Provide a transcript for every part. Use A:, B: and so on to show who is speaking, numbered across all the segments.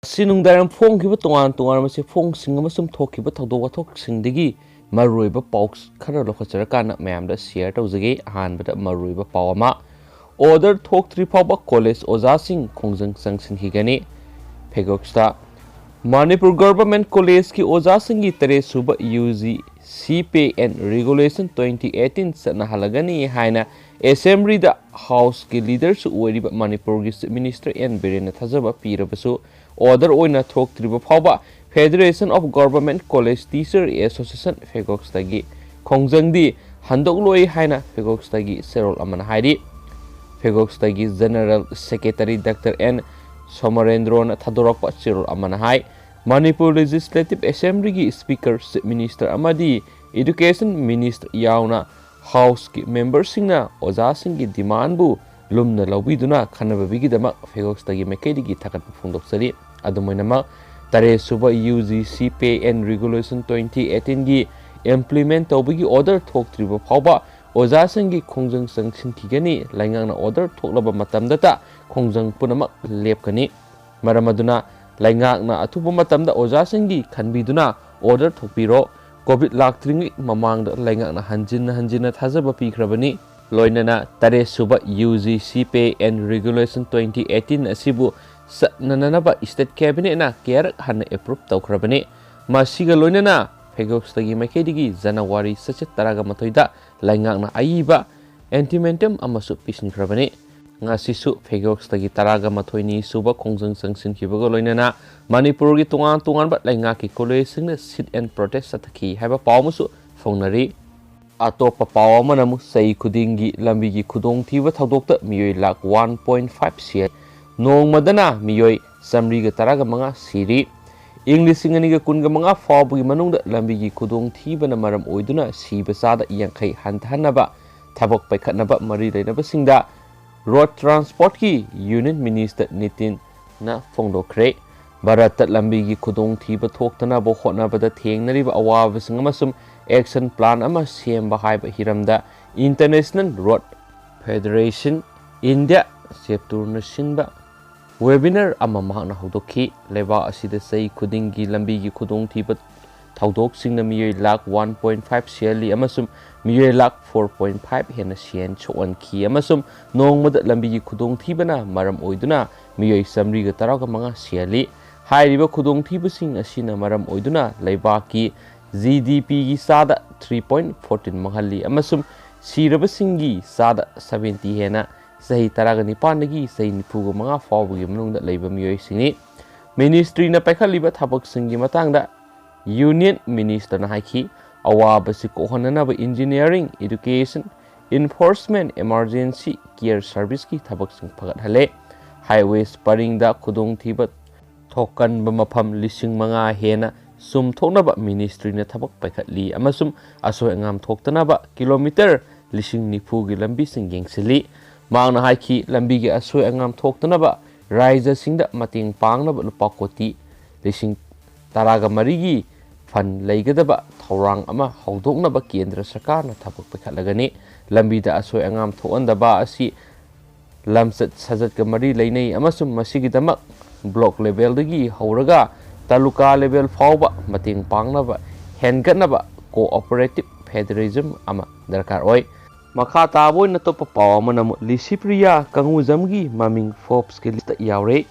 A: ꯅꯨꯡꯗꯥꯡ ꯐꯣꯡꯈꯤꯕ ꯇꯣꯉꯥꯟꯕ ꯐꯣꯡꯁꯤꯡ ꯑꯃꯁꯨꯡ ꯊꯣꯛꯈꯤꯕ ꯊꯧꯗꯣꯛ ꯋꯥꯊꯣꯛꯁꯤꯡꯗꯒꯤ ꯃꯔꯨꯑꯣꯏꯕ ꯄꯥꯎ ꯈꯔ ꯂꯧꯈꯠꯆꯔꯀꯥꯟꯗ ꯃꯌꯥꯝꯗ ꯁꯦꯌꯔ ꯇꯧꯖꯒꯦ꯫ ꯑꯍꯥꯟꯕꯗ ꯃꯔꯨꯑꯣꯏꯕ ꯄꯥꯎ ꯑꯃ, ꯑꯣꯔꯗꯔ ꯊꯣꯛꯇ꯭ꯔꯤ ꯐꯥꯎꯕ ꯀꯣꯂꯦꯖ ꯑꯣꯖꯥꯁꯤꯡ ꯈꯣꯡꯖꯪ ꯆꯪꯁꯤꯟꯈꯤꯒꯅꯤ꯫ ꯐꯦꯒꯣꯛꯁꯇ ꯃꯅꯤꯄꯨꯔ ꯒꯚꯔꯟꯃꯦꯟꯠ ꯀꯣꯂꯦꯖꯀꯤ ꯑꯣꯖꯥꯁꯤꯡꯒꯤ 3ꯁꯨꯕ UG ꯁꯤ ꯄꯦ ꯑꯦꯟ ꯔꯤꯒꯨꯂꯦꯁꯟ 2018 ꯆꯠꯅꯍꯜꯂꯒꯅꯤ ꯍꯥꯏꯅ ꯑꯦꯁꯦꯝꯕ꯭ꯂꯤꯗ ꯍꯥꯎꯁꯀꯤ ꯂꯤꯗꯔꯁꯨ ꯑꯣꯏꯔꯤꯕ ꯃꯅꯤꯄꯨꯔꯒꯤ ꯆꯤꯐ ꯃꯤꯅꯤꯁꯇꯔ ꯑꯦꯟ ꯕꯤꯔꯦꯟꯅ ꯊꯥꯖꯕ ꯄꯤꯔꯕꯁꯨ ꯑꯣꯔꯗꯔ ꯑꯣꯏꯅ ꯊꯣꯛꯇ꯭ꯔꯤꯕ ꯐꯥꯎꯕ federation of government college teacher association ꯐꯦꯒꯣꯛꯁꯇꯒꯤ ꯈꯣꯡꯖꯪꯗꯤ ꯍꯟꯗꯣꯛꯂꯣꯏ ꯍꯥꯏꯅ ꯐꯦꯒꯣꯛꯁꯇꯒꯤ ꯆꯦꯔꯣꯜ ꯑꯃꯅ ꯍꯥꯏꯔꯤ꯫ ꯐꯦꯒꯣꯛꯁꯇꯒꯤ ꯖꯦꯅꯔꯦꯜ ꯁꯦꯀ꯭ꯔꯦꯇꯔꯤ ꯗꯥꯛꯇꯔ ꯑꯦꯟ ꯁꯣꯃꯔꯦꯟꯗ꯭ꯔꯣꯅ ꯊꯥꯗꯣꯔꯛꯄ ꯆꯦꯔꯣꯜ ꯑꯃꯅ ꯍꯥꯏ ꯃꯅꯤꯄꯨꯔ ꯂꯦꯖꯤꯁꯂꯦꯇꯤꯚ ꯑꯦꯁꯦꯝꯕ꯭ꯂꯤꯒꯤ ꯁ꯭ꯄꯤꯀꯔ, ꯆꯤꯐ ꯃꯤꯅꯤꯁꯇꯔ ꯑꯃꯗꯤ ꯑꯦꯗꯨꯀꯦꯁꯟ ꯃꯤꯅꯤꯁꯇꯔ ꯌꯥꯎꯅ ꯍꯥꯎꯁꯀꯤ ꯃꯦꯝꯕꯔꯁꯤꯡꯅ ꯑꯣꯖꯥꯁꯤꯡꯒꯤ ꯗꯤꯃꯥꯟꯕꯨ ꯂꯨꯝꯅ ꯂꯧꯕꯤꯗꯨꯅ ꯈꯟꯅꯕꯤꯕꯒꯤꯗꯃꯛ ꯐꯦꯒꯣꯛꯁꯇꯒꯤ ꯃꯥꯏꯀꯩꯗꯒꯤ ꯊꯥꯒꯠꯄ ꯐꯣꯡꯗꯣꯛꯆꯔꯤ꯫ ꯑꯗꯨꯝ ꯑꯣꯏꯅꯃꯛ 3ꯁꯨꯕ UG ꯁꯤ ꯄꯦ ꯑꯦꯟ ꯔꯤꯒꯨꯂꯦꯁꯟ 2018ꯒꯤ ꯏꯝꯄ꯭ꯂꯤꯃꯦꯟꯠ ꯇꯧꯕꯒꯤ ꯑꯣꯔꯗꯔ ꯊꯣꯛꯇ꯭ꯔꯤꯕ ꯐꯥꯎꯕ ꯑꯣꯖꯥꯁꯤꯡꯒꯤ ꯈꯣꯡꯖꯪ ꯆꯪꯁꯤꯟꯈꯤꯒꯅꯤ꯫ ꯂꯩꯉꯥꯛꯅ ꯑꯣꯔꯗꯔ ꯊꯣꯛꯂꯕ ꯃꯇꯝꯗꯇ ꯈꯣꯡꯖꯪ ꯄꯨꯝꯅꯃꯛ ꯂꯦꯞꯀꯅꯤ꯫ ꯃꯔꯝ ꯑꯗꯨꯅ ꯂꯩꯉꯥꯛꯅ ꯑꯊꯨꯕ ꯃꯇꯝꯗ ꯑꯣꯖꯥꯁꯤꯡꯒꯤ ꯈꯟꯕꯤꯗꯨꯅ ꯑꯣꯔꯗꯔ ꯊꯣꯛꯄꯤꯔꯣ꯫ ꯀꯣꯚꯤꯗ ꯂꯥꯛꯇ꯭ꯔꯤꯉꯩ ꯃꯃꯥꯡꯗ ꯂꯩꯉꯥꯛꯅ ꯍꯟꯖꯤꯟꯅ ꯊꯥꯖꯕ ꯄꯤꯈ꯭ꯔꯕꯅꯤ꯫ ꯂꯣꯏꯅꯅ 3ꯁꯨꯕ UG ꯁꯤ ꯄꯦ ꯑꯦꯟ ꯔꯤꯒꯨꯂꯦꯁꯟ 2018 ꯑꯁꯤꯕꯨ ꯆꯠꯅꯅꯕ ꯁ꯭ꯇꯦꯠ ꯀꯦꯕꯤꯅꯦꯠꯅ ꯀꯌꯥꯔꯛ ꯍꯟꯅ ꯑꯦꯄ꯭ꯔꯨꯞ ꯇꯧꯈ꯭ꯔꯕꯅꯤ꯫ ꯃꯁꯤꯒ ꯂꯣꯏꯅꯅ ꯐꯦꯒꯣꯛꯁꯇꯒꯤ ꯃꯥꯏꯀꯩꯗꯒꯤ ꯖꯅꯋꯥꯔꯤ 18ꯗ ꯂꯩꯉꯥꯛꯅ ꯑꯏꯕ ꯑꯜꯇꯤꯃꯦꯇꯝ ꯑꯃꯁꯨ ꯄꯤꯁꯤꯟꯈ꯭ꯔꯕꯅꯤ꯫ ꯉꯁꯤꯁꯨ ꯐꯦꯒꯣꯛꯁꯇꯒꯤ 12ꯅꯤ ꯁꯨꯕ ꯈꯣꯡꯖꯪ ꯆꯪꯁꯤꯟꯈꯤꯕꯒ ꯂꯣꯏꯅꯅ ꯃꯅꯤꯄꯨꯔꯒꯤ ꯇꯣꯉꯥꯟꯕ ꯂꯩꯉꯥꯛꯀꯤ ꯀꯣꯂꯦꯖꯁꯤꯡꯅ ꯁꯤꯠ ꯑꯦꯟ ꯄ꯭ꯔꯣꯇꯦꯁ ꯆꯠꯊꯈꯤ ꯍꯥꯏꯕ ꯄꯥꯎ ꯑꯃꯁꯨ ꯐꯣꯡꯅꯔꯤ꯫ ꯑꯇꯣꯞꯄ ꯄꯥꯎ ꯑꯃꯅ ꯑꯃꯨꯛ ꯆꯍꯤ ꯈꯨꯗꯤꯡꯒꯤ ꯂꯝꯕꯤꯒꯤ ꯈꯨꯗꯣꯡꯊꯤꯕ ꯊꯧꯗꯣꯛꯇ ꯃꯤꯑꯣꯏ ꯂꯥꯈ 1.5 ꯁꯤꯔꯦ꯫ ꯅꯣꯡꯃꯗꯅ ꯃꯤꯑꯣꯏ 115 ꯁꯤꯔꯤ꯫ ꯏꯪ 2015 ꯐꯥꯎꯕꯒꯤ ꯃꯅꯨꯡꯗ ꯂꯝꯕꯤꯒꯤ ꯈꯨꯗꯣꯡꯊꯤꯕꯅ ꯃꯔꯝ ꯑꯣꯏꯗꯨꯅ ꯁꯤꯕ ꯆꯥꯗ 50 ꯍꯟꯊꯍꯟꯅꯕ ꯊꯕꯛ ꯄꯥꯏꯈꯠꯅꯕ ꯃꯔꯤ ꯂꯩꯅꯕꯁꯤꯡꯗ ꯔꯣꯗ ꯇ꯭ꯔꯥꯟꯁꯄꯣꯔꯠꯀꯤ ꯌꯨꯅꯤꯌꯟ ꯃꯤꯅꯤꯁꯇꯔ ꯅꯤꯇꯤꯟꯅ ꯐꯣꯡꯗꯣꯛꯈ꯭ꯔꯦ꯫ ꯚꯥꯔꯠꯇ ꯂꯝꯕꯤꯒꯤ ꯈꯨꯗꯣꯡꯊꯤꯕ ꯊꯣꯛꯇꯅꯕ ꯍꯣꯠꯅꯕꯗ ꯊꯦꯡꯅꯔꯤꯕ ꯑꯋꯥꯕꯁꯤꯡ ꯑꯃꯁꯨꯡ ꯑꯦꯛꯁꯟ ꯄ꯭ꯂꯥꯟ ꯑꯃ ꯁꯦꯝꯕ ꯍꯥꯏꯕ ꯍꯤꯔꯝꯗ ꯏꯟꯇꯔꯅꯦꯁꯅꯦꯜ ꯔꯣꯗ ꯐꯦꯗꯔꯦꯁꯟ ꯏꯟꯗꯤꯌꯥ ꯆꯦꯞꯇꯔꯅ ꯁꯤꯟꯕ ꯋꯦꯕꯤꯅꯥꯔ ꯑꯃ ꯃꯍꯥꯛꯅ ꯍꯧꯗꯣꯛꯈꯤ꯫ ꯂꯩꯕꯥꯛ ꯑꯁꯤꯗ ꯆꯍꯤ ꯈꯨꯗꯤꯡꯒꯤ ꯂꯝꯕꯤꯒꯤ ꯈꯨꯗꯣꯡꯊꯤꯕ ꯊꯧꯗꯣꯛꯁꯤꯡꯅ ꯃꯤꯑꯣꯏ ꯂꯥꯈ 1.5 ꯁꯤꯍꯜꯂꯤ ꯑꯃꯁꯨꯡ ꯃꯤꯑꯣꯏ ꯂꯥꯈ 4.5 ꯍꯦꯟꯅ ꯁꯣꯛꯍꯟꯈꯤ ꯑꯃꯁꯨꯡ ꯅꯣꯡꯃꯗ ꯂꯝꯕꯤꯒꯤ ꯈꯨꯗꯣꯡꯊꯤꯕꯅ ꯃꯔꯝ ꯑꯣꯏꯗꯨꯅ ꯃꯤꯑꯣꯏ 115 ꯁꯤꯍꯜꯂꯤ꯫ ꯍꯥꯏꯔꯤꯕ ꯈꯨꯗꯣꯡꯊꯤꯕꯁꯤꯡ ꯑꯁꯤꯅ ꯃꯔꯝ ꯑꯣꯏꯗꯨꯅ ꯂꯩꯕꯥꯛꯀꯤ GDPꯒꯤ ꯆꯥꯗ 3.14 ꯃꯥꯡꯍꯜꯂꯤ ꯑꯃꯁꯨꯡ ꯁꯤꯔꯕꯁꯤꯡꯒꯤ ꯆꯥꯗ 70 ꯍꯦꯟꯅ ꯆꯍꯤ 19ꯗꯒꯤ ꯆꯍꯤ 95 ꯐꯥꯎꯕꯒꯤ ꯃꯅꯨꯡꯗ ꯂꯩꯕ ꯃꯤꯑꯣꯏꯁꯤꯡꯅꯤ꯫ ꯃꯤꯅꯤꯁꯇ꯭ꯔꯤꯅ ꯄꯥꯏꯈꯠꯂꯤꯕ ꯊꯕꯛꯁꯤꯡꯒꯤ ꯃꯇꯥꯡꯗ ꯌꯨꯅꯤꯌꯟ ꯃꯤꯅꯤꯁꯇꯔꯅ ꯍꯥꯏꯈꯤ ꯑꯋꯥꯕꯁꯤ ꯀꯣꯛꯍꯟꯅꯕ ꯏꯟꯖꯤꯅꯤꯌꯔꯤꯡ, ꯑꯦꯗꯨꯀꯦꯁꯟ, ꯏꯟꯐꯣꯔꯁꯃꯦꯟꯠ, ꯏꯃꯔꯖꯦꯟꯁꯤ ꯀꯦꯌꯔ ꯁꯔꯚꯤꯁꯀꯤ ꯊꯕꯛꯁꯤꯡ ꯐꯒꯠꯍꯜꯂꯦ꯫ ꯍꯥꯏꯋꯦꯁ ꯄꯔꯤꯡꯗ ꯈꯨꯗꯣꯡꯊꯤꯕ ꯊꯣꯛꯀꯟꯕ ꯃꯐꯝ 5,000 ꯍꯦꯟꯅ ꯆꯨꯝꯊꯣꯛꯅꯕ ꯃꯤꯅꯤꯁꯇ꯭ꯔꯤꯅ ꯊꯕꯛ ꯄꯥꯏꯈꯠꯂꯤ ꯑꯃꯁꯨꯡ ꯑꯁꯣꯏ ꯑꯉꯥꯝ ꯊꯣꯛꯇꯅꯕ ꯀꯤꯂꯣꯃꯤꯇꯔ 90,000ꯒꯤ ꯂꯝꯕꯤꯁꯤꯡ ꯌꯦꯡꯁꯤꯜꯂꯤ꯫ ꯃꯍꯥꯛꯅ ꯍꯥꯏꯈꯤ ꯂꯝꯕꯤꯒꯤ ꯑꯁꯣꯏ ꯑꯉꯥꯝ ꯊꯣꯛꯇꯅꯕ ꯔꯥꯖ꯭ꯌꯁꯤꯡꯗ ꯃꯇꯦꯡ ꯄꯥꯡꯅꯕ ꯂꯨꯄꯥ ꯀꯣꯇꯤ 13ꯒꯤ ꯐꯟ ꯂꯩꯒꯗꯕ ꯊꯧꯔꯥꯡ ꯑꯃ ꯍꯧꯗꯣꯛꯅꯕ ꯀꯦꯟꯗ꯭ꯔ ꯁꯔꯀꯥꯔꯅ ꯊꯕꯛ ꯄꯥꯏꯈꯠꯂꯒꯅꯤ꯫ ꯂꯝꯕꯤꯗ ꯑꯁꯣꯏ ꯑꯉꯥꯝ ꯊꯣꯛꯍꯟꯗꯕ ꯑꯁꯤ ꯂꯝꯆꯠ ꯁꯥꯖꯠꯀ ꯃꯔꯤ ꯂꯩꯅꯩ ꯑꯃꯁꯨꯡ ꯃꯁꯤꯒꯤꯗꯃꯛ ꯕ꯭ꯂꯣꯛ ꯂꯦꯚꯦꯜꯗꯒꯤ ꯍꯧꯔꯒ ꯇꯥꯂꯨꯀꯥ ꯂꯦꯚꯦꯜ ꯐꯥꯎꯕ ꯃꯇꯦꯡ ꯄꯥꯡꯅꯕ ꯍꯦꯟꯒꯠꯅꯕ ꯀꯣꯑꯣꯄꯔꯦꯇꯤꯚ ꯐꯦꯗꯔꯦꯂꯤꯖꯝ ꯑꯃ ꯗꯔꯀꯥꯔ ꯑꯣꯏ꯫ ꯃꯈꯥ ꯇꯥꯕ ꯑꯣꯏꯅ ꯑꯇꯣꯞꯄ ꯄꯥꯎ ꯑꯃꯅ ꯑꯃꯨꯛ ꯂꯤꯁꯤꯄ꯭ꯔꯤꯌꯥ ꯀꯪꯒꯨꯖꯝꯒꯤ ꯃꯃꯤꯡ ꯐꯣꯔꯕꯁꯀꯤ ꯂꯤꯁꯇ ꯌꯥꯎꯔꯦ꯫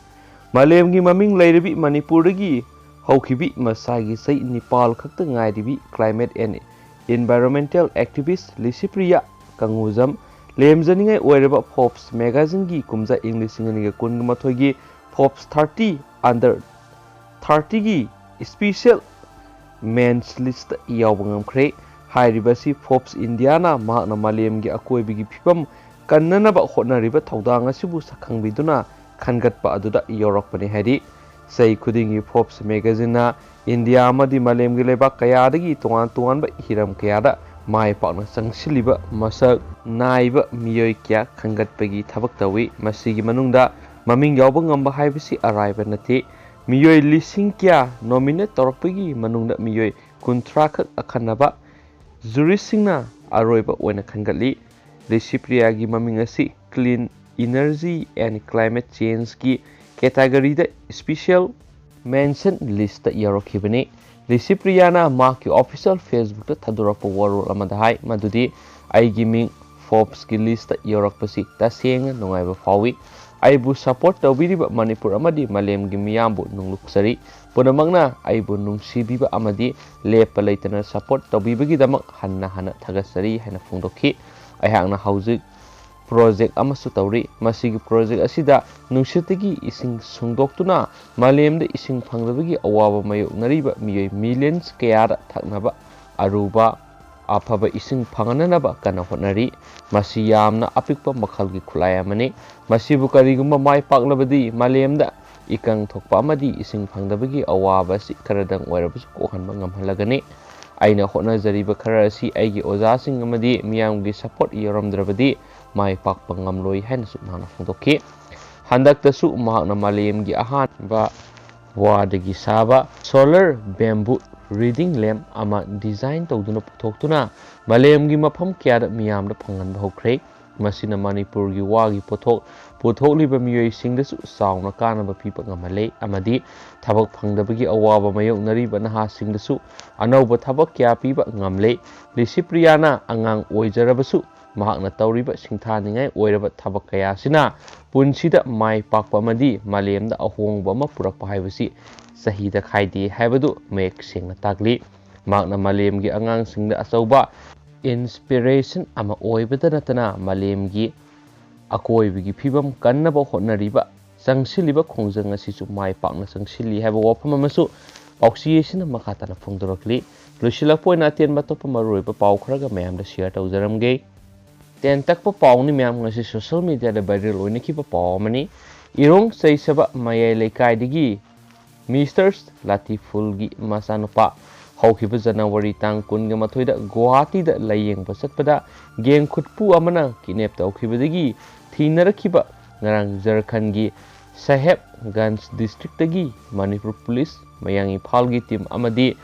A: ꯃꯥꯂꯦꯝꯒꯤ ꯃꯃꯤꯡ ꯂꯩꯔꯕꯤ ꯃꯅꯤꯄꯨꯔꯗꯒꯤ ꯍꯧꯈꯤꯕꯤ ꯃꯁꯥꯒꯤ ꯆꯍꯤ 9 ꯈꯛꯇ ꯉꯥꯏꯔꯤꯕꯤ climate and environmental activist Licypriya Kangujam ꯂꯦꯝꯖꯅꯤꯡꯉꯥꯏ ꯑꯣꯏꯔꯕ ꯐꯣꯔꯕꯁ ꯃꯦꯒꯥꯖꯤꯟꯒꯤ ꯀꯨꯝꯖꯥ ꯏꯪ 2018ꯒꯤ ꯐꯣꯔꯕꯁ 30 ꯑꯟꯗꯔ 30ꯒꯤ ꯁ꯭ꯄꯤꯁꯦꯜ ꯃꯦꯟꯁ ꯂꯤꯁꯇ ꯌꯥꯎꯕ ꯉꯝꯈ꯭ꯔꯦ꯫ ꯍꯥꯏꯔꯤꯕꯁꯤ ꯐꯣꯔꯕꯁ ꯏꯟꯗꯤꯌꯥꯅ ꯃꯍꯥꯛꯅ ꯃꯥꯂꯦꯝꯒꯤ ꯑꯀꯣꯏꯕꯒꯤ ꯐꯤꯕꯝ ꯀꯟꯅꯅꯕ ꯍꯣꯠꯅꯔꯤꯕ ꯊꯧꯗꯥꯡ ꯑꯁꯤꯕꯨ ꯁꯛꯈꯪꯕꯤꯗꯨꯅ ꯈꯟꯒꯠꯄ ꯑꯗꯨꯗ ꯌꯥꯎꯔꯛꯄꯅꯤ ꯍꯥꯏꯔꯤ꯫ ꯆꯍꯤ ꯈꯨꯗꯤꯡꯒꯤ ꯐꯣꯔꯕꯁ ꯃꯦꯒꯥꯖꯤꯟꯅ ꯏꯟꯗꯤꯌꯥ ꯑꯃꯗꯤ ꯃꯥꯂꯦꯝꯒꯤ ꯂꯩꯕꯥꯛ ꯀꯌꯥꯗꯒꯤ ꯇꯣꯉꯥꯟꯕ ꯍꯤꯔꯝ ꯀꯌꯥꯗ ꯃꯥꯏ ꯄꯥꯛꯅ ꯆꯪꯁꯤꯜꯂꯤꯕ ꯃꯁꯛ ꯅꯥꯏꯕ ꯃꯤꯑꯣꯏ ꯀꯌꯥ ꯈꯟꯒꯠꯄꯒꯤ ꯊꯕꯛ ꯇꯧꯏ꯫ ꯃꯁꯤꯒꯤ ꯃꯅꯨꯡꯗ ꯃꯃꯤꯡ ꯌꯥꯎꯕ ꯉꯝꯕ ꯍꯥꯏꯕꯁꯤ ꯑꯔꯥꯏꯕ ꯅꯠꯇꯦ꯫ ꯃꯤꯑꯣꯏ ꯂꯤꯁꯤꯡ ꯀꯌꯥ ꯅꯣꯃꯤꯅꯦꯠ ꯇꯧꯔꯛꯄꯒꯤ ꯃꯅꯨꯡꯗ ꯃꯤꯑꯣꯏ 30 ꯈꯛ ꯑꯈꯟꯅꯕ ꯖꯨꯔꯤꯁꯤꯡꯅ ꯑꯔꯣꯏꯕ ꯑꯣꯏꯅ ꯈꯟꯒꯠꯂꯤ꯫ ꯂꯤꯁꯤꯄ꯭ꯔꯤꯌꯥꯒꯤ ꯃꯃꯤꯡ ꯑꯁꯤ ꯀ꯭ꯂꯤꯟ ꯏꯅꯔꯖꯤ ꯑꯦꯟ ꯀ꯭ꯂꯥꯏꯃꯦꯠ ꯆꯦꯟꯖꯒꯤ ꯀꯦꯇꯦꯒꯣꯔꯤꯗ ꯁ꯭ꯄꯤꯁꯦꯜ ꯃꯦꯟꯁꯟ ꯂꯤꯁꯇ ꯌꯥꯎꯔꯛꯈꯤꯕꯅꯤ꯫ ꯂꯤꯁꯤꯄ꯭ꯔꯤꯌꯥꯅ ꯃꯍꯥꯛꯀꯤ ꯑꯣꯐꯤꯁꯤꯌꯦꯜ ꯐꯦꯁꯕꯨꯛꯇ ꯊꯥꯗꯣꯔꯛꯄ ꯋꯥꯔꯣꯜ ꯑꯃꯗ ꯍꯥꯏ ꯃꯗꯨꯗꯤ ꯑꯩꯒꯤ ꯃꯤꯡ ꯐꯣꯔꯕꯁꯀꯤ ꯂꯤꯁꯇ ꯌꯥꯎꯔꯛꯄꯁꯤ ꯇꯁꯦꯡꯅ ꯅꯨꯡꯉꯥꯏꯕ ꯐꯥꯎꯏ꯫ ꯑꯩꯕꯨ ꯁꯄꯣꯔꯠ ꯇꯧꯕꯤꯔꯤꯕ ꯃꯅꯤꯄꯨꯔ ꯑꯃꯗꯤ ꯃꯥꯂꯦꯝꯒꯤ ꯃꯤꯌꯥꯝꯕꯨ ꯅꯨꯡꯂꯨꯛꯆꯔꯤ꯫ ꯄꯨꯝꯅꯃꯛꯅ ꯑꯩꯕꯨ ꯅꯨꯡꯁꯤꯕꯤꯕ ꯑꯃꯗꯤ ꯂꯦꯞꯄ ꯂꯩꯇꯅ ꯁꯄꯣꯔꯠ ꯇꯧꯕꯤꯕꯒꯤꯗꯃꯛ ꯍꯟꯅ ꯍꯟꯅ ꯊꯥꯒꯠꯆꯔꯤ ꯍꯥꯏꯅ ꯐꯣꯡꯗꯣꯛꯈꯤ꯫ ꯑꯩꯍꯥꯛꯅ ꯍꯧꯖꯤꯛ ꯄ꯭ꯔꯣꯖꯦꯛ ꯑꯃꯁꯨ ꯇꯧꯔꯤ꯫ ꯃꯁꯤꯒꯤ ꯄ꯭ꯔꯣꯖꯦꯛ ꯑꯁꯤꯗ ꯅꯨꯡꯁꯤꯠꯇꯒꯤ ꯏꯁꯤꯡ ꯁꯨꯡꯗꯣꯛꯇꯨꯅ ꯃꯥꯂꯦꯝꯗ ꯏꯁꯤꯡ ꯐꯪꯗꯕꯒꯤ ꯑꯋꯥꯕ ꯃꯥꯌꯣꯛꯅꯔꯤꯕ ꯃꯤꯑꯣꯏ ꯃꯤꯂꯤꯌꯟꯁ ꯀꯌꯥꯗ ꯊꯛꯅꯕ ꯑꯔꯨꯕ ꯑꯐꯕ ꯏꯁꯤꯡ ꯐꯪꯍꯟꯅꯕ ꯀꯟꯅ ꯍꯣꯠꯅꯔꯤ꯫ ꯃꯁꯤ ꯌꯥꯝꯅ ꯑꯄꯤꯛꯄ ꯃꯈꯜꯒꯤ ꯈꯨꯠꯂꯥꯏ ꯑꯃꯅꯤ꯫ ꯃꯁꯤꯕꯨ ꯀꯔꯤꯒꯨꯝꯕ ꯃꯥꯏ ꯄꯥꯛꯂꯕꯗꯤ ꯃꯥꯂꯦꯝꯗ ꯏꯀꯪ ꯊꯣꯛꯄ ꯑꯃꯗꯤ ꯏꯁꯤꯡ ꯐꯪꯗꯕꯒꯤ ꯑꯋꯥꯕ ꯑꯁꯤ ꯈꯔꯗꯪ ꯑꯣꯏꯔꯕꯁꯨ ꯀꯣꯛꯍꯟꯕ ꯉꯝꯍꯜꯂꯒꯅꯤ꯫ ꯑꯩꯅ ꯍꯣꯠꯅꯖꯔꯤꯕ ꯈꯔ ꯑꯁꯤ ꯑꯩꯒꯤ ꯑꯣꯖꯥꯁꯤꯡ ꯑꯃꯗꯤ ꯃꯤꯌꯥꯝꯒꯤ ꯁꯄꯣꯔꯠ ꯌꯥꯎꯔꯝꯗ꯭ꯔꯕꯗꯤ ꯃꯥꯏ ꯄꯥꯛꯄ ꯉꯝꯂꯣꯏ ꯍꯥꯏꯅꯁꯨ ꯃꯍꯥꯛꯅ ꯐꯣꯡꯗꯣꯛꯈꯤ꯫ ꯍꯟꯗꯛꯇꯁꯨ ꯃꯍꯥꯛꯅ ꯃꯥꯂꯦꯝꯒꯤ ꯑꯍꯥꯟꯕ ꯋꯥꯗꯒꯤ ꯁꯥꯕ ꯁꯣꯂꯔ ꯕꯦꯝꯕꯨ ꯔꯤꯗꯤꯡ ꯂꯦꯝꯞ ꯑꯃ ꯗꯤꯖꯥꯏꯟ ꯇꯧꯗꯨꯅ ꯄꯨꯊꯣꯛꯇꯨꯅ ꯃꯥꯂꯦꯝꯒꯤ ꯃꯐꯝ ꯀꯌꯥꯗ ꯃꯤꯌꯥꯝꯗ ꯐꯪꯍꯟꯕ ꯍꯧꯈ꯭ꯔꯦ꯫ ꯃꯁꯤꯅ ꯃꯅꯤꯄꯨꯔꯒꯤ ꯋꯥꯒꯤ ꯄꯣꯠꯊꯣꯛ ꯄꯨꯊꯣꯛꯂꯤꯕ ꯃꯤꯑꯣꯏꯁꯤꯡꯗꯁꯨ ꯆꯥꯎꯅ ꯀꯥꯟꯅꯕ ꯄꯤꯕ ꯉꯝꯍꯜꯂꯦ ꯑꯃꯗꯤ ꯊꯕꯛ ꯐꯪꯗꯕꯒꯤ ꯑꯋꯥꯕ ꯃꯥꯌꯣꯛꯅꯔꯤꯕ ꯅꯍꯥꯁꯤꯡꯗꯁꯨ ꯑꯅꯧꯕ ꯊꯕꯛ ꯀꯌꯥ ꯄꯤꯕ ꯉꯝꯂꯦ꯫ ꯂꯤꯁꯤꯄ꯭ꯔꯤꯌꯥꯅ ꯑꯉꯥꯡ ꯑꯣꯏꯖꯔꯕꯁꯨ ꯃꯍꯥꯛꯅ ꯇꯧꯔꯤꯕ ꯁꯤꯡꯊꯥꯅꯤꯡꯉꯥꯏ ꯑꯣꯏꯔꯕ ꯊꯕꯛ ꯀꯌꯥ ꯑꯁꯤꯅ ꯄꯨꯟꯁꯤꯗ ꯃꯥꯏ ꯄꯥꯛꯄ ꯑꯃꯗꯤ ꯃꯥꯂꯦꯝꯗ ꯑꯍꯣꯡꯕ ꯑꯃ ꯄꯨꯔꯛꯄ ꯍꯥꯏꯕꯁꯤ ꯆꯍꯤꯗ ꯈꯥꯏꯗꯦ ꯍꯥꯏꯕꯗꯨ ꯃꯌꯦꯛ ꯁꯦꯡꯅ ꯇꯥꯛꯂꯤ꯫ ꯃꯍꯥꯛꯅ ꯃꯥꯂꯦꯝꯒꯤ ꯑꯉꯥꯡꯁꯤꯡꯗ ꯑꯆꯧꯕ ꯏꯟꯁꯄꯤꯔꯦꯁꯟ ꯑꯃ ꯑꯣꯏꯕꯇ ꯅꯠꯇꯅ ꯃꯥꯂꯦꯝꯒꯤ ꯑꯀꯣꯏꯕꯒꯤ ꯐꯤꯕꯝ ꯀꯟꯅꯕ ꯍꯣꯠꯅꯔꯤꯕ ꯆꯪꯁꯤꯜꯂꯤꯕ ꯈꯣꯡꯖꯪ ꯑꯁꯤꯁꯨ ꯃꯥꯏ ꯄꯥꯛꯅ ꯆꯪꯁꯤꯜꯂꯤ ꯍꯥꯏꯕ ꯋꯥꯐꯝ ꯑꯃꯁꯨ ꯄꯥꯎꯆꯦ ꯑꯁꯤꯅ ꯃꯈꯥ ꯇꯥꯅ ꯐꯣꯡꯗꯣꯔꯛꯂꯤ꯫ ꯂꯣꯏꯁꯤꯜꯂꯛꯄ ꯑꯣꯏꯅ ꯑꯇꯦꯟꯕ ꯑꯇꯣꯞꯄ ꯃꯔꯨꯑꯣꯏꯕ ꯄꯥꯎ ꯈꯔꯒ ꯃꯌꯥꯝꯗ ꯁꯤꯌꯔ ꯇꯧꯖꯔꯝꯒꯦ꯫ ꯇꯦꯟꯇꯛꯄ ꯄꯥꯎꯅꯤ ꯃꯌꯥꯝ ꯉꯁꯤ ꯁꯣꯁꯤꯌꯦꯜ ꯃꯤꯗꯤꯌꯥꯗ ꯚꯥꯏꯔꯦꯜ ꯑꯣꯏꯅꯈꯤꯕ ꯄꯥꯎ ꯑꯃꯅꯤ꯫ ꯏꯔꯣꯡ ꯆꯩꯁꯕ ꯃꯌꯥꯏ ꯂꯩꯀꯥꯏꯗꯒꯤ ꯃꯤꯁꯇꯔ ꯂꯥꯇꯤꯐꯨꯜꯒꯤ ꯃꯆꯥꯅꯨꯄꯥ ꯍꯧꯈꯤꯕ ꯖꯅꯋꯥꯔꯤ ꯇꯥꯡ 22ꯗ ꯒꯨꯋꯥꯍꯥꯇꯤꯗ ꯂꯥꯌꯦꯡꯕ ꯆꯠꯄꯗ ꯒꯦꯡ ꯈꯨꯠꯄꯨ ꯑꯃꯅ ꯀꯤꯗꯅꯦꯞ ꯇꯧꯈꯤꯕꯗꯒꯤ ꯊꯤꯅꯔꯛꯈꯤꯕ ꯉꯔꯥꯡ ꯓꯥꯔꯈꯟꯗꯒꯤ ꯁꯥꯍꯦꯕꯒꯟꯖ ꯗꯤꯁꯇ꯭ꯔꯤꯛꯇꯒꯤ ꯃꯅꯤꯄꯨꯔ ꯄꯨꯂꯤꯁ ꯃꯌꯥꯡ ꯏꯝꯐꯥꯜꯒꯤ ꯇꯤꯝ ꯑꯃꯗꯤ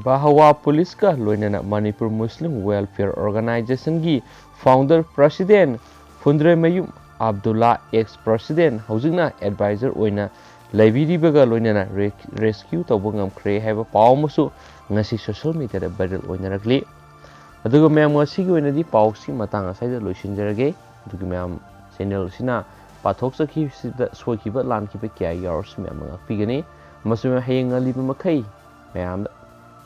A: ꯕꯥꯍꯋꯥ ꯄꯨꯂꯤꯁꯀ ꯂꯣꯏꯅꯅ ꯃꯅꯤꯄꯨꯔ ꯃꯨꯁꯂꯤꯝ ꯋꯦꯜꯐꯤꯌꯔ ꯑꯣꯔꯒꯅꯥꯏꯖꯦꯁꯟꯒꯤ ꯐꯥꯎꯟꯗꯔ ꯄ꯭ꯔꯁꯤꯗꯦꯟꯠ ꯐꯨꯟꯗ꯭ꯔꯩꯃꯌꯨꯝ ꯑꯕꯗꯨꯜꯂꯥ ꯑꯦꯛꯁ ꯄ꯭ꯔꯁꯤꯗꯦꯟꯠ ꯍꯧꯖꯤꯛꯅ ꯑꯦꯗꯚꯥꯏꯖꯔ ꯑꯣꯏꯅ ꯂꯩꯕꯤꯔꯤꯕꯒ ꯂꯣꯏꯅꯅ ꯔꯦꯁꯀ꯭ꯌꯨ ꯇꯧꯕ ꯉꯝꯈ꯭ꯔꯦ ꯍꯥꯏꯕ ꯄꯥꯎ ꯑꯃꯁꯨ ꯉꯁꯤ ꯁꯣꯁꯤꯌꯦꯜ ꯃꯤꯗꯤꯌꯥꯗ ꯚꯥꯏꯔꯦꯜ ꯑꯣꯏꯅꯔꯛꯂꯤ꯫ ꯑꯗꯨꯒ ꯃꯌꯥꯝ ꯉꯁꯤꯒꯤ ꯑꯣꯏꯅꯗꯤ ꯄꯥꯎꯁꯤ ꯃꯇꯥꯡ ꯑꯁꯤꯗ ꯂꯣꯏꯁꯤꯟꯖꯔꯒꯦ꯫ ꯑꯗꯨꯒ ꯃꯌꯥꯝ ꯆꯦꯅꯦꯜ ꯑꯁꯤꯅ ꯄꯥꯊꯣꯛꯆꯈꯤꯕꯁꯤꯗ ꯁꯣꯏꯈꯤꯕ ꯂꯥꯟꯈꯤꯕ ꯀꯌꯥ ꯌꯥꯎꯔꯁꯨ ꯃꯌꯥꯝꯅ ꯉꯥꯛꯄꯤꯒꯅꯤ ꯑꯃꯁꯨꯡ ꯍꯌꯦꯡ ꯉꯜꯂꯤꯕ ꯃꯈꯩ ꯃꯌꯥꯝꯗ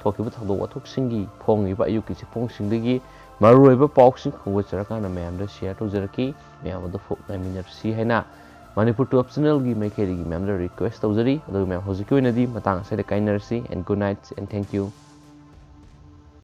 A: ꯊꯣꯛꯈꯤꯕ ꯊꯧꯗꯣꯛ ꯋꯥꯊꯣꯛꯁꯤꯡꯒꯤ ꯐꯣꯡꯉꯤꯕ ꯑꯌꯨꯛꯀꯤ ꯆꯤꯐꯣꯡꯁꯤꯡꯗꯒꯤ ꯃꯔꯨꯑꯣꯏꯕ ꯄꯥꯎꯁꯤꯡ ꯈꯣꯝꯒꯠꯆꯔꯀꯥꯟꯗ ꯃꯌꯥꯝꯗ ꯁꯤꯌꯔ ꯇꯧꯖꯔꯛꯈꯤ꯫ ꯃꯌꯥꯝ ꯑꯗꯨ ꯉꯥꯏꯃꯤꯟꯅꯔꯁꯤ ꯍꯥꯏꯅ ꯃꯅꯤꯄꯨꯔ ꯇꯣꯞ ꯆꯦꯅꯦꯜꯒꯤ ꯃꯥꯏꯀꯩꯗꯒꯤ ꯃꯌꯥꯝꯗ ꯔꯤꯀ꯭ꯋꯦꯁ ꯇꯧꯖꯔꯤ꯫ ꯑꯗꯨꯒ ꯃꯌꯥꯝ ꯍꯧꯖꯤꯛꯀꯤ ꯑꯣꯏꯅꯗꯤ ꯃꯇꯥꯡ ꯑꯁꯤꯗ ꯀꯥꯏꯅꯔꯁꯤ and good night and thank U.